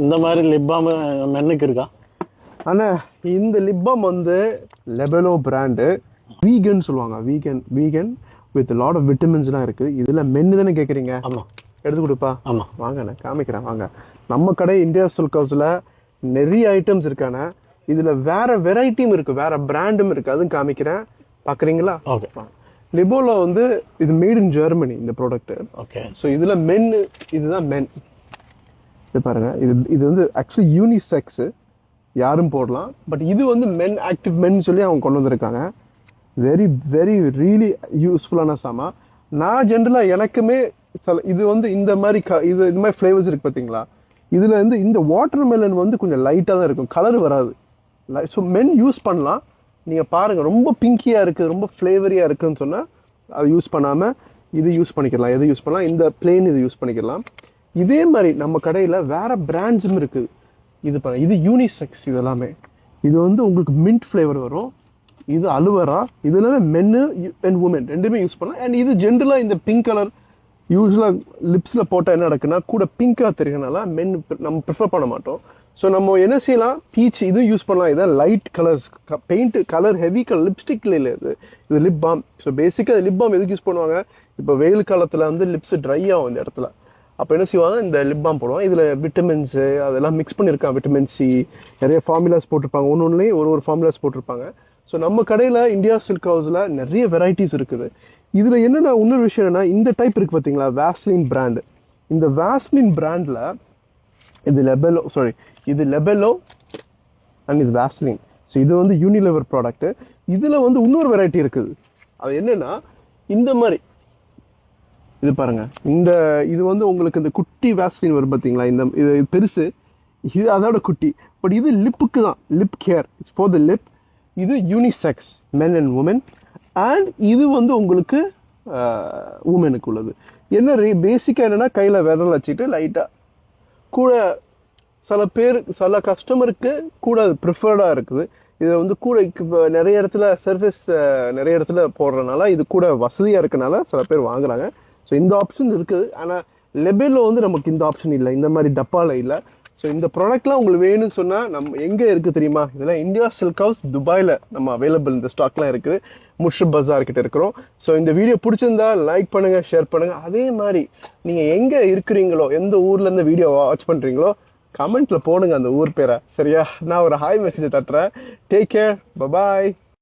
இந்த மாதிரி lip balm மென்னுக்கு இருக்கா? ஆனால் இந்த லிப் பாம் வந்து லெபலோ பிராண்டு, வீகன் சொல்லுவாங்க. வீகன் வித் லாட் ஆஃப் விட்டமின்ஸ்லாம் இருக்குது. இதில் மென்னு தானே கேட்குறீங்க? ஆமாம், எடுத்து கொடுப்பா. ஆமாம், வாங்க நான் காமிக்கிறேன். வாங்க, நம்ம கடை இந்தியா சில்க் ஹவுஸில் நிறைய ஐட்டம்ஸ் இருக்கான. இதில் வேற வெரைட்டியும் இருக்குது, வேற பிராண்டும் இருக்குது, அதுவும் காமிக்கிறேன். பார்க்குறீங்களா? ஓகே. லிபோலோ வந்து இது மேட் இன் ஜெர்மனி இந்த ப்ராடக்ட். ஓகே. ஸோ இதில் இதுதான் மென். இது பாருங்க, இது வந்து ஆக்சுவலி யூனிசெக்ஸு, யாரும் போடலாம். பட் இது வந்து மென், ஆக்டிவ் மென் சொல்லி அவங்க கொண்டு வந்திருக்காங்க. வெரி வெரி ரியலி யூஸ்ஃபுல்லான சாமா. நான் ஜென்ரலாக எனக்குமே இது வந்து இந்த மாதிரி இது மாதிரி ஃப்ளேவர்ஸ் இருக்குது பார்த்தீங்களா? இதில் வந்து இந்த வாட்டர் மெலன் வந்து கொஞ்சம் லைட்டாக தான் இருக்கும், கலர் வராது. ஸோ மென் யூஸ் பண்ணலாம். நீங்கள் பாருங்கள், ரொம்ப பிங்கியாக இருக்குது, ரொம்ப ஃப்ளேவரியாக இருக்குதுன்னு சொன்னால் அதை யூஸ் பண்ணாமல் இது யூஸ் பண்ணிக்கலாம். எது யூஸ் பண்ணலாம்? இந்த பிளெயின் இது யூஸ் பண்ணிக்கலாம். இதே மாதிரி நம்ம கடையில் வேறு பிராண்ட்ஸும் இருக்குது. இது பாருங்கள், இது யூனிசெக்ஸ். இது எல்லாமே இது வந்து உங்களுக்கு மின்ட் ஃப்ளேவர் வரும். இது அலுவரா. இது எல்லாமே மென்னு அண்ட் உமன் ரெண்டுமே யூஸ் பண்ணலாம். அண்ட் இது ஜென்ரலாக இந்த பிங்க் கலர் யூஸ்வலாக லிப்ஸில் போட்டால் என்ன நடக்குன்னா கூட பிங்காக தெரியுறதுனால மென் நம்ம ப்ரிஃபர் பண்ண மாட்டோம். ஸோ நம்ம என்ன செய்யலாம், பீச் இது யூஸ் பண்ணலாம். இதான் light colours, paint colour, heavy colour லிப்ஸ்டிக்ல இல்லை, இது லிப் பாம். ஸோ பேசிக்காக லிப் பாம் எதுக்கு யூஸ் பண்ணுவாங்க? இப்போ வெயில் காலத்தில் வந்து லிப்ஸ் ட்ரை ஆகும் இந்த இடத்துல. அப்போ என்ன செய்வாங்க, இந்த லிப் பாம் போடுவாங்க. இதில் விட்டமின்ஸு அதெல்லாம் மிக்ஸ் பண்ணியிருக்காங்க. விட்டமின் சி, நிறைய ஃபார்முலாஸ் போட்டிருப்பாங்க. ஒன்றுலேயும் ஒரு ஃபார்முலாஸ் போட்டிருப்பாங்க. ஸோ நம்ம கடையில் இந்தியா சில்க் ஹவுஸில் நிறைய வெரைட்டிஸ் இருக்குது. இதில் என்னென்ன இன்னொரு விஷயம் என்னென்னா, இந்த டைப் இருக்குது பார்த்தீங்களா, வேஸ்லின் பிராண்டு. இந்த வேஸ்லின் பிராண்டில் இது லெபெலோ அண்ட் இது வேஸ்லின். ஸோ இது வந்து யூனிலெவர் ப்ராடக்ட்டு. இதில் வந்து இன்னொரு வெரைட்டி இருக்குது. அது என்னென்னா, இந்த மாதிரி இது பாருங்கள், இது வந்து உங்களுக்கு இந்த குட்டி வேஸ்லின் வரும் பார்த்தீங்களா, இது பெருசு, இது அதோட குட்டி. பட் இது லிப்புக்கு தான், lip care, it's for the lip. இது unisex, men and women. And இது வந்து உங்களுக்கு உமனுக்கு உள்ளது. என்ன பேசிக்காக என்னென்னா, கையில் விரல் வச்சுட்டு லைட்டாக கூட சில கஸ்டமருக்கு கூட அது ப்ரிஃபர்டாக இருக்குது. இதை வந்து கூட இப்போ நிறைய இடத்துல சர்ஃபேஸ் நிறைய இடத்துல போடுறதுனால இது கூட வசதியாக இருக்கனால சில பேர் வாங்குறாங்க. ஸோ இந்த ஆப்ஷன் இருக்குது. ஆனால் லெபெலோ வந்து நமக்கு இந்த ஆப்ஷன் இல்லை, இந்த மாதிரி டப்பாவில் இல்லை. ஸோ இந்த ப்ராடக்ட்லாம் உங்களுக்கு வேணும்னு சொன்னால் நம்ம எங்கே இருக்குது தெரியுமா? இதெல்லாம் இந்தியா சில்க் ஹவுஸ் துபாயில் நம்ம அவைலபிள். இந்த ஸ்டாக்லாம் இருக்குது. முர்ஷித் பஜார் கிட்ட இருக்கிறோம். ஸோ இந்த வீடியோ பிடிச்சிருந்தா லைக் பண்ணுங்கள், ஷேர் பண்ணுங்கள். அதே மாதிரி நீங்கள் எங்கே இருக்கிறீங்களோ, எந்த ஊர்லேருந்து வீடியோ வாட்ச் பண்ணுறீங்களோ, கமெண்ட்டில் போடுங்க அந்த ஊர் பேரை. சரியா? நான் ஒரு ஹாய் மெசேஜை தட்டுறேன். Take care, bye bye.